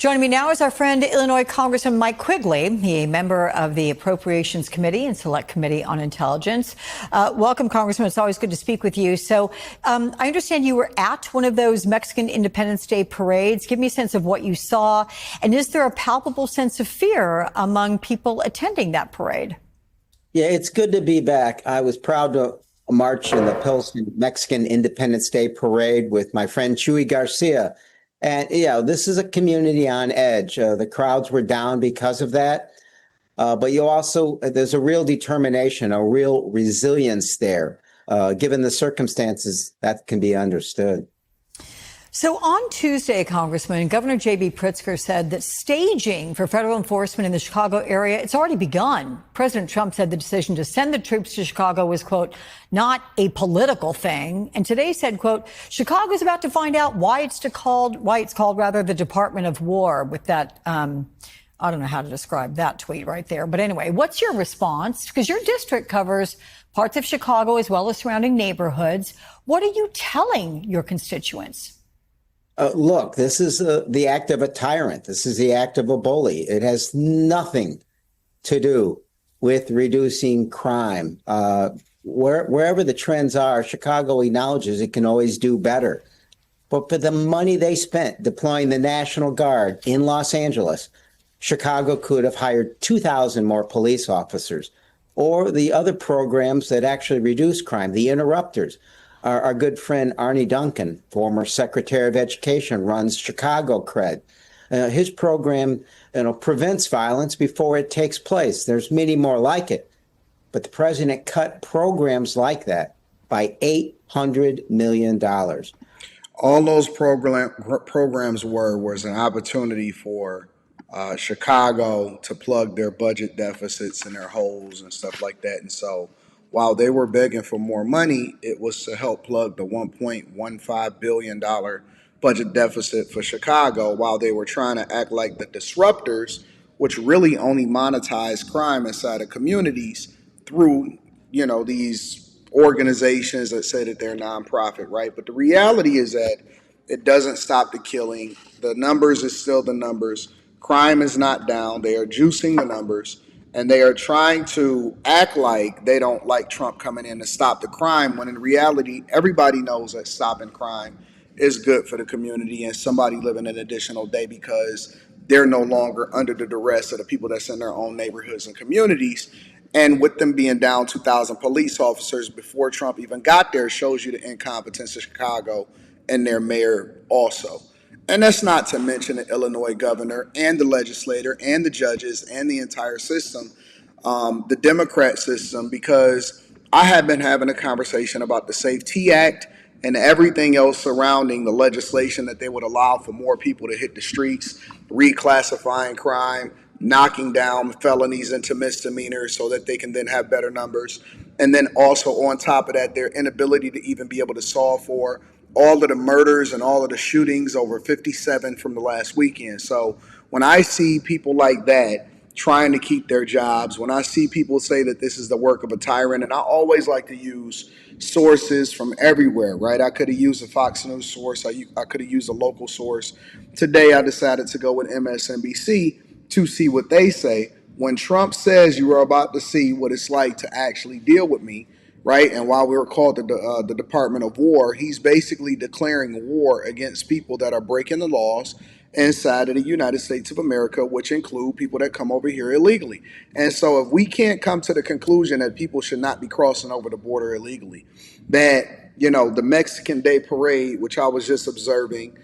Joining me now is our friend, Illinois Congressman Mike Quigley, a member of the Appropriations Committee and Select Committee on Intelligence. Welcome, Congressman. It's always good to speak with you. So I understand you were at one of those Mexican Independence Day parades. Give me a sense of what you saw. And is there a palpable sense of fear among people attending that parade? Yeah, it's good to be back. I was proud to march in the Pilsen Mexican Independence Day parade with my friend Chuy Garcia. And, this is a community on edge. The crowds were down because of that. But there's a real determination, a real resilience there. Given the circumstances, that can be understood. So on Tuesday, Congressman, Governor J.B. Pritzker said that staging for federal enforcement in the Chicago area, it's already begun. President Trump said the decision to send the troops to Chicago was, quote, not a political thing. And today said, quote, Chicago is about to find out why it's called the Department of War with that, I don't know how to describe that tweet right there. But anyway, what's your response? Because your district covers parts of Chicago as well as surrounding neighborhoods. What are you telling your constituents? Look, this is the act of a tyrant. This is the act of a bully. It has nothing to do with reducing crime. Wherever the trends are, Chicago acknowledges it can always do better. But for the money they spent deploying the National Guard in Los Angeles, Chicago could have hired 2,000 more police officers, or the other programs that actually reduce crime, the interrupters. Our good friend Arne Duncan, former Secretary of Education, runs Chicago Cred. His program, prevents violence before it takes place. There's many more like it. But the president cut programs like that by $800 million. All those programs was an opportunity for Chicago to plug their budget deficits and their holes and stuff like that. And so while they were begging for more money, it was to help plug the $1.15 billion budget deficit for Chicago, while they were trying to act like the disruptors, which really only monetize crime inside of communities through, these organizations that say that they're nonprofit, right? But the reality is that it doesn't stop the killing. The numbers is still the numbers. Crime is not down. They are juicing the numbers. And they are trying to act like they don't like Trump coming in to stop the crime, when in reality, everybody knows that stopping crime is good for the community and somebody living an additional day, because they're no longer under the duress of the people that's in their own neighborhoods and communities. And with them being down 2,000 police officers before Trump even got there shows you the incompetence of Chicago and their mayor also. And that's not to mention the Illinois governor and the legislator and the judges and the entire system, the Democrat system, because I have been having a conversation about the Safety Act and everything else surrounding the legislation that they would allow for more people to hit the streets, reclassifying crime, knocking down felonies into misdemeanors so that they can then have better numbers. And then also on top of that, their inability to even be able to solve for all of the murders and all of the shootings, over 57 from the last weekend. So when I see people like that trying to keep their jobs, when I see people say that this is the work of a tyrant, and I always like to use sources from everywhere, right? I could have used a Fox News source. I could have used a local source. Today, I decided to go with MSNBC to see what they say. When Trump says you are about to see what it's like to actually deal with me, right? And while we were called the Department of War, he's basically declaring war against people that are breaking the laws inside of the United States of America, which include people that come over here illegally. And so if we can't come to the conclusion that people should not be crossing over the border illegally, that, the Mexican Day Parade, which I was just observing,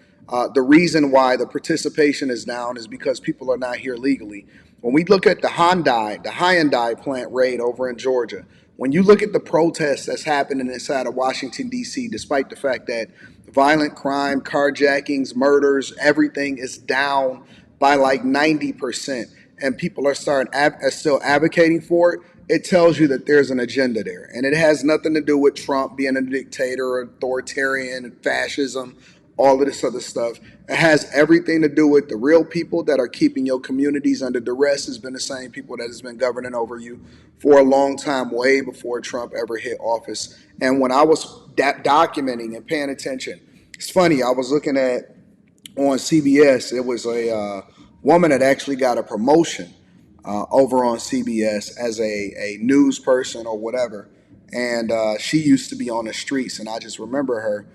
the reason why the participation is down is because people are not here legally. When we look at the Hyundai plant raid over in Georgia, when you look at the protests that's happening inside of Washington, D.C., despite the fact that violent crime, carjackings, murders, everything is down by like 90%, and people are still advocating for it, it tells you that there's an agenda there. And it has nothing to do with Trump being a dictator or authoritarian, fascism, all of this other stuff. It has everything to do with the real people that are keeping your communities under duress. Has been the same people that has been governing over you for a long time, way before Trump ever hit office. And when I was documenting and paying attention, it's funny, I was looking at on CBS. It was a woman that actually got a promotion over on CBS as a news person or whatever. And she used to be on the streets. And I just remember her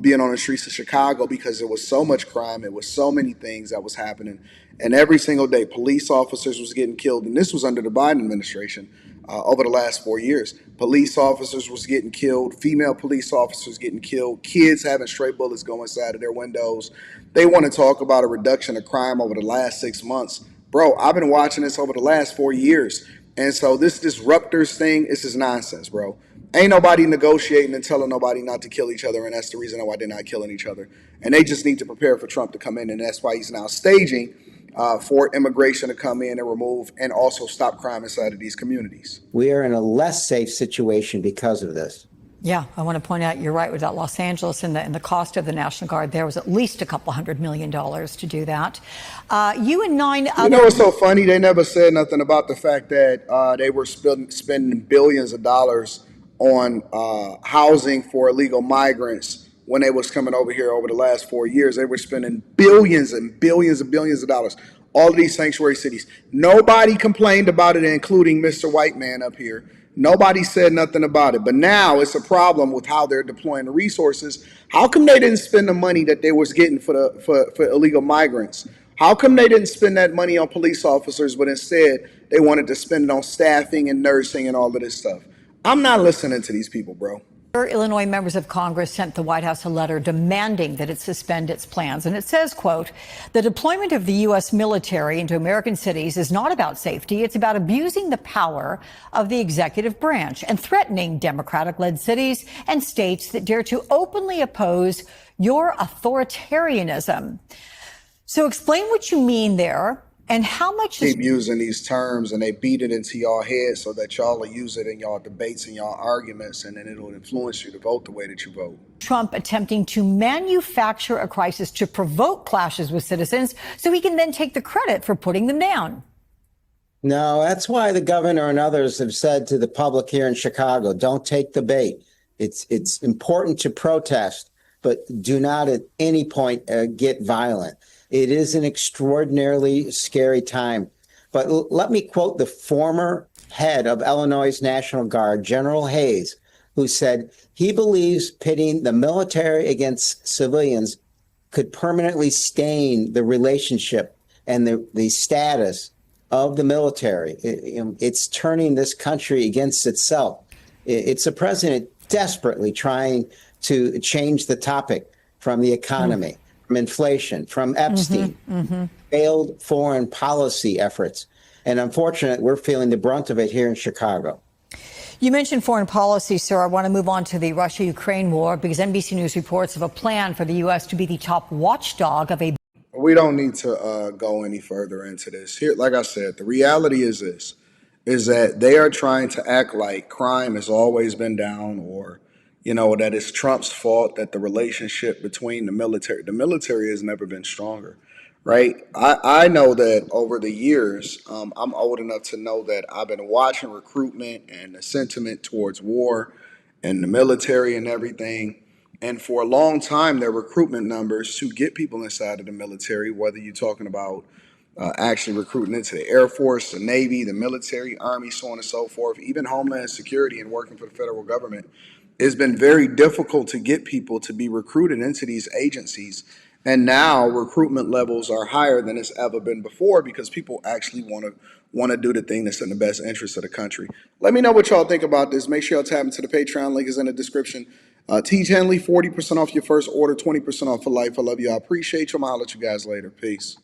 being on the streets of Chicago because there was so much crime. It was so many things that was happening. And every single day, police officers was getting killed. And this was under the Biden administration over the last 4 years. Police officers was getting killed, female police officers getting killed, kids having stray bullets go inside of their windows. They want to talk about a reduction of crime over the last 6 months. Bro, I've been watching this over the last 4 years. And so this disruptors thing, this is nonsense, bro. Ain't nobody negotiating and telling nobody not to kill each other, and that's the reason why they're not killing each other. And they just need to prepare for Trump to come in, and that's why he's now staging for immigration to come in and remove and also stop crime inside of these communities. We are in a less safe situation because of this. Yeah, I want to point out you're right with that. Los Angeles and the cost of the National Guard there was at least a couple $100 million to do that. You and 9 other. You know what's so funny? They never said nothing about the fact that they were spending billions of dollars on housing for illegal migrants when they was coming over here over the last 4 years. They were spending billions and billions and billions of dollars. All of these sanctuary cities. Nobody complained about it, including Mr. White Man up here. Nobody said nothing about it. But now it's a problem with how they're deploying the resources. How come they didn't spend the money that they was getting for illegal migrants? How come they didn't spend that money on police officers, but instead they wanted to spend it on staffing and nursing and all of this stuff? I'm not listening to these people, bro. Illinois members of Congress sent the White House a letter demanding that it suspend its plans. And it says, quote, the deployment of the U.S. military into American cities is not about safety. It's about abusing the power of the executive branch and threatening Democratic-led cities and states that dare to openly oppose your authoritarianism. So explain what you mean there. And how much is keep using these terms and they beat it into y'all head so that y'all will use it in y'all debates and y'all arguments, and then it'll influence you to vote the way that you vote. Trump attempting to manufacture a crisis to provoke clashes with citizens so he can then take the credit for putting them down? No, that's why the governor and others have said to the public here in Chicago, don't take the bait. It's important to protest, but do not at any point get violent. It is an extraordinarily scary time. But let me quote the former head of Illinois' National Guard, General Hayes, who said he believes pitting the military against civilians could permanently stain the relationship and the status of the military. It's turning this country against itself. It's a president desperately trying to change the topic from the economy. From inflation, from Epstein, failed foreign policy efforts. And unfortunately, we're feeling the brunt of it here in Chicago. You mentioned foreign policy, sir. I want to move on to the Russia-Ukraine war because NBC News reports of a plan for the U.S. to be the top watchdog of a. We don't need to go any further into this. Here, like I said, the reality is this, is that they are trying to act like crime has always been down, or that it's Trump's fault that the relationship between the military has never been stronger, right? I know that over the years, I'm old enough to know that I've been watching recruitment and the sentiment towards war and the military and everything. And for a long time, their recruitment numbers to get people inside of the military, whether you're talking about actually recruiting into the Air Force, the Navy, the military, Army, so on and so forth, even Homeland Security and working for the federal government, it's been very difficult to get people to be recruited into these agencies. And now recruitment levels are higher than it's ever been before because people actually want to do the thing that's in the best interest of the country. Let me know what y'all think about this. Make sure y'all tap into the Patreon. Link is in the description. Teach Henley, 40% off your first order, 20% off for life. I love you. I appreciate you. I'm going to holler at you guys later. Peace.